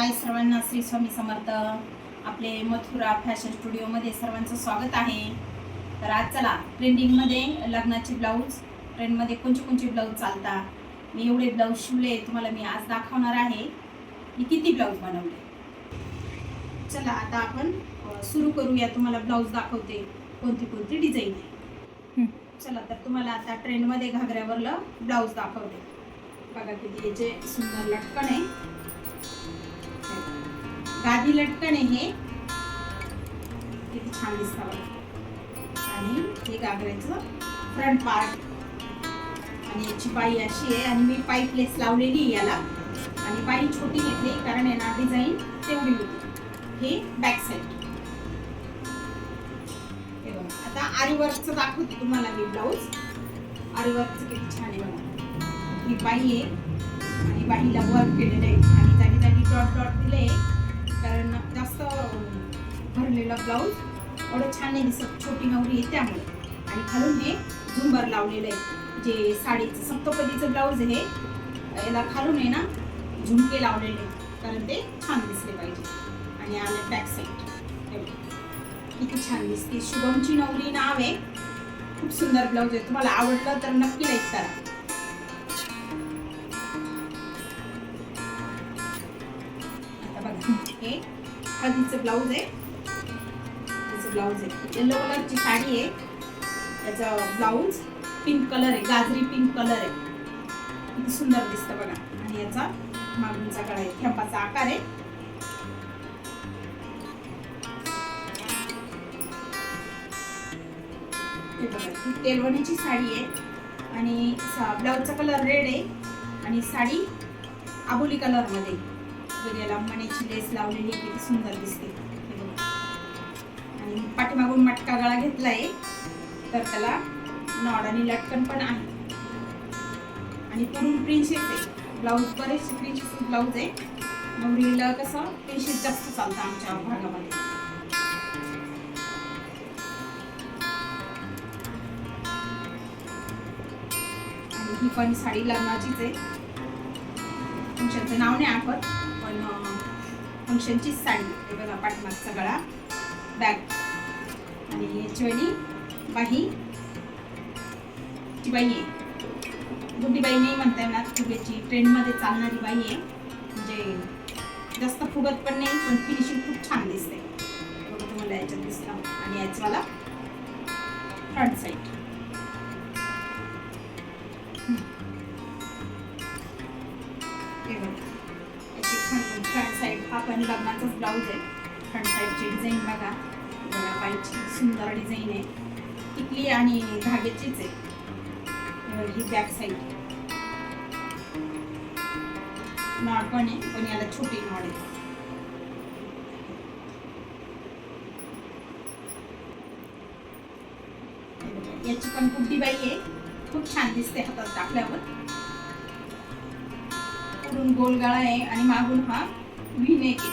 हाय सर्वांना, श्री स्वामी समर्थ. आपले मथुरा फॅशन स्टुडिओमध्ये सर्वांचं स्वागत आहे. तर आज चला ट्रेंडिंगमध्ये लग्नाचे ब्लाऊज, ट्रेंडमध्ये कोणते ब्लाऊज चालतात, मी एवढे ब्लाऊज शिवले तुम्हाला मी आज दाखवणार आहे की किती ब्लाऊज बनवले. चला आता आपण सुरू करूया. तुम्हाला ब्लाऊज दाखवते कोणती डिझाईन आहे. चला तर तुम्हाला आता ट्रेंडमध्ये घागऱ्यावरलं ब्लाऊज दाखवते. बघा किती याचे सुंदर लटकन आहे, गादी लटकन आहे. हे किती छान दिसतं बघा. आणि हे घागऱ्याचं फ्रंट पार्ट आणि याची बाई अशी आहे आणि मी पाईप लेस लावलेली आहे याला. आणि बाई छोटी घेतली कारण आहे ना डिझाईन तेवढी होती. हे बॅक साईड. हे बघा आता आरी वर्कचं दाखवते तुम्हाला मी ब्लाऊज. आरी वर्कचं किती छान आहे बघा. ही बाई आहे आणि बाईला वर्क केलेलं आहे आणि जागी जागी डॉट डॉट दिले कारण जास्त भरलेला ब्लाऊज एवढं छान नाही दिसत, छोटी नवरी आहे त्यामुळे. आणि खालून हे झुंबर लावलेलं आहे, जे साडीचं सप्तपदीचं ब्लाऊज आहे. याला खालून आहे ना झुमके लावलेले कारण ते छान दिसले पाहिजे. आणि आले बॅक साईड. किती छान दिसते. शुभमची नवरी नाव आहे. खूप सुंदर ब्लाऊज आहे. तुम्हाला आवडलं तर नक्की लाईक करा. हे हळदीचं ब्लाऊज आहे. ब्लाऊज आहे येलो कलरची साडी आहे. याचा ब्लाऊज पिंक कलर आहे, गाजरी पिंक कलर आहे. किती सुंदर दिसतं बघा. आणि याचा मागूनचा गळा आहे, खेपाचा आकार आहे. हे बघा ही तेलवणीची साडी आहे आणि ब्लाऊजचा कलर रेड आहे आणि साडी आबोली कलर मध्ये. याला मणीची लेस लावलेली किती सुंदर दिसते. आणि पाठीमागून मटका गळा घेतलाय तर त्याला नॉड आणि लटकन पण आहे. आणि पूर्ण प्रिन्सेस आहे ब्लाऊज. बरेचसे प्रिन्सेस ब्लाऊज आहे. नवरीला कसं प्रिन्सेस जास्त चालतं आमच्या भागामध्ये. आणि ही पण साडी लग्नाचीच आहे. फंक्शनचं नाव नाही आठवत पण फंक्शनची साडी. हे बघा पाठीमागचा गळा, बॅग आणि याची वाली बाही. ती बाई आहे, गुड्डी बाई नाही म्हणता येणार, फुग्याची ट्रेंडमध्ये चालणारी बाई आहे. म्हणजे जास्त फुगत पण नाही पण फिनिशिंग खूप छान दिसते. बघा तुम्हाला याच्यात दिसतं. आणि याचं मला फ्रंट साईड. फ्रंट साईड हा पण लग्नाचाच ब्लाऊज आहे. फ्रंट साईडची डिझाईन बघा. बघा बाईची सुंदर डिझाईन आहे, टिकली आणि धाग्याचीच आहे. ही बॅक साईड नॉड पण आहे पण याला छोटी नॉड आहे. याची पण गुड्डी बाई आहे, खूप छान दिसते हातात टाकल्यावर. पुढून गोल गळा आहे आणि मागून हा व्ही नेक आहे.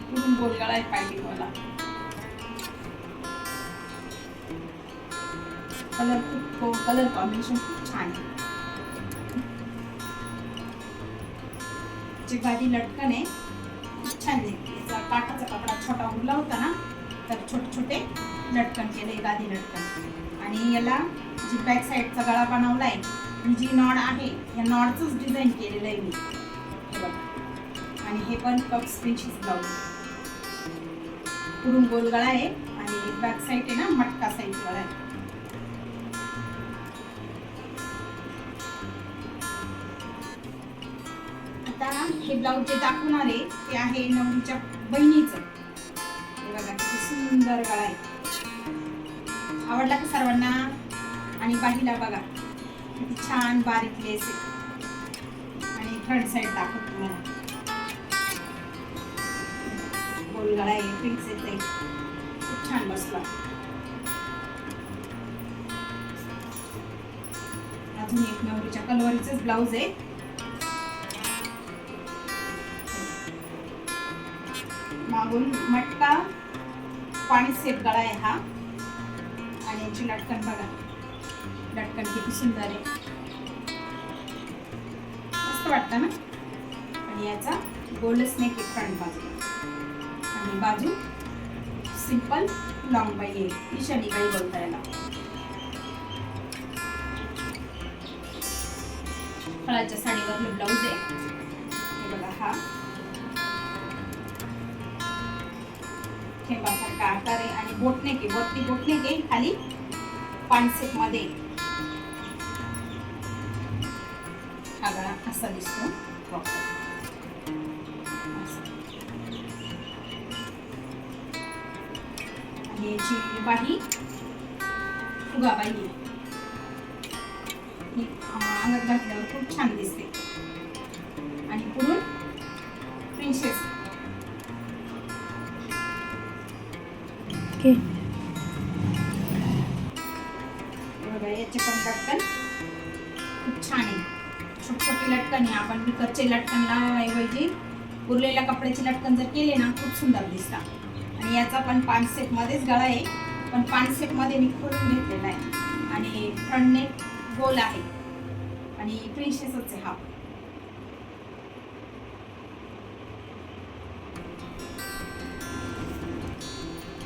पुढून गोल गळा आहे पायपिंग वाला. कलर कॉम्बिनेशन खूप छान आहे. जी गादी लटकन आहे खूप छान दिसते. याचा काठाचा कपडा छोटा उरला होता ना तर छोटे छोटे लटकन केले गादी लटकन. आणि याला जी बॅक साईडचा गळा बनवला आहे आणि जी नॉड आहे या नॉडचंच डिझाईन केलेलं आहे मी. हे बघा. आणि हे पण कप्स प्रिन्सेस ब्लाऊज. पुढून गोल गळा आहे आणि बॅक साईड आहे ना मटका साईड गळा आहे. आता हे ब्लाऊज जे दाखवणार आहे ते आहे नवरीच्या बहिणीचं. हे बघा किती सुंदर गळा आहे. आवडला का सर्वांना? आणि बाहीला बघा किती छान बारीक लेस आहे. आणि फ्रंट साईड दाखवतो तुम्हाला. गोल गळा आहे, प्रिन्सेस आहे, खूप छान बसला. अजून एक नवरीच्या कलवरीचंच ब्लाऊज आहे. मागून मटका पाणी सेट गळा आहे हा. आणि याची लटकन बघा. लटकन किती सुंदर आहे, मस्त वाटतं ना. आणि याचा गोलच नेक आहे फ्रंट बाजूला आणि बाजू सिंपल लॉंग बाई आहे, ईशानी बाई बोलता याला. फळाच्या साडीवर हे ब्लाऊज आहे. हे बघा हा थेंबासारखा आकार आहे आणि बोटनेक आहे, वरती बोटनेक आहे, खाली पानसेट मध्ये हा गळा असा दिसतो. आणि याची बाही फुगाबाई आहे. ही अंगात घातल्यावर खूप छान दिसते आणि पुढून प्रिन्सेस. बघा याचे पण लटकन खूप छान आहे, छोटे छोटे लटकन आहे. आपण विकतचे लटकन लावायऐवजी उरलेल्या कपड्याचे लटकन जर केले ना खूप सुंदर दिसतात. आणि याचा पण 5 सेट मध्येच गळा आहे, पण 5 सेट मध्ये मी खोलून घेतलेला आहे आणि फ्रंट नेक गोल आहे आणि प्रिन्सेसच आहे हा.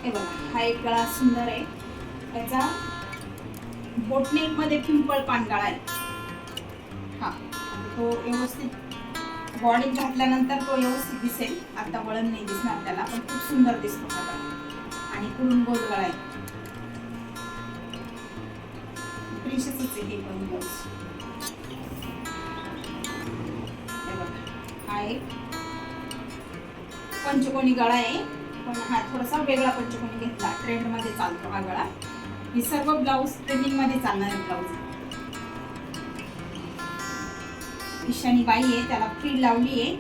हे बघा हा एक गळा सुंदर आहे. याचा बोटनेक मध्ये पिंपळ पान गळा आहे हा. तो व्यवस्थित बॉडीत घातल्यानंतर तो व्यवस्थित दिसेल, आता वळण नाही दिसणार त्याला, पण खूप सुंदर दिसतो हा गळा. आणि पुढून गोल गळा आहे, प्रिन्सेसच आहे हे पण ब्लाऊज. हा एक पंचकोनी गळा आहे, पण हा थोडासा वेगळा पंचकोनी घेतला, ट्रेंड मध्ये चालतो हा गळा. हे सर्व ब्लाऊज ट्रेंडिंग मध्ये चालणारे ब्लाऊज. ईशानी बाई आहे, त्याला फ्रील लावली आहे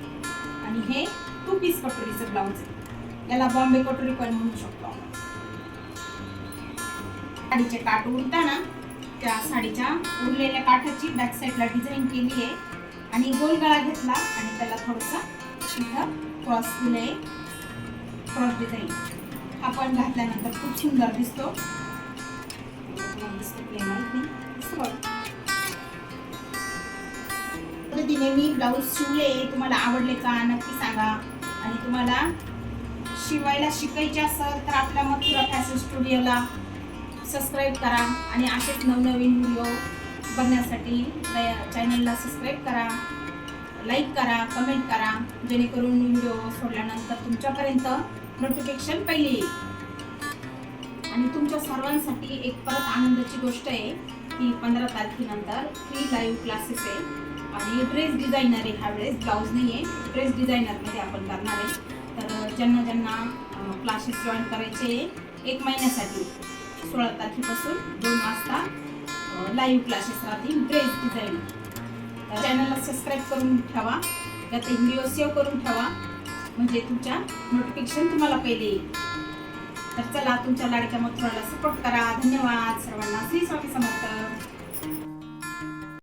आणि हे 2 पीस कटोरीचं ब्लाऊज आहे. याला बॉम्बे कटोरी पण म्हणू शकतो आपण. साडीचे काठ उरताना त्या साडीच्या उरलेल्या काठाची बॅक साईडला डिझाईन केली आहे आणि गोल गळा घेतला आणि त्याला थोडंसं इथं क्रॉस दिले, क्रॉस डिझाईन. हा पण घातल्यानंतर खूप सुंदर दिसतो. पद्धतीने मी ब्लाऊज शिवले, तुम्हाला आवडले का नक्की सांगा. आणि तुम्हाला शिवायला शिकायचे असेल तर आपल्या मथुरा फॅशन स्टुडिओला सबस्क्राईब करा आणि असेच नवनवीन व्हिडिओ बघण्यासाठी चॅनलला सबस्क्राईब करा, लाईक करा, कमेंट करा, जेणेकरून व्हिडिओ सोडल्यानंतर तुमच्यापर्यंत नोटिफिकेशन पहिले येईल. आणि तुमच्या सर्वांसाठी एक परत आनंदाची गोष्ट आहे की 15 तारखेनंतर फ्री लाईव्ह क्लासेस आहे आणि ड्रेस डिझायनर आहे. ह्यावेळेस ब्लाऊज नाही आहे, ड्रेस डिझायनरमध्ये आपण करणार आहे. तर ज्यांना क्लासेस जॉईन करायचे 1 महिन्यासाठी 16 तारखेपासून 2 वाजता लाईव्ह क्लासेस राहतील ड्रेस डिझायनर. चॅनलला सबस्क्राईब करून ठेवा, त्यात व्हिडिओ सेव्ह करून ठेवा, म्हणजे तुमच्या नोटिफिकेशन तुम्हाला पहिले येईल. तर चला तुमच्या लाडक्या मथुराला सपोर्ट करा. धन्यवाद सर्वांना. श्री स्वामी समर्थ.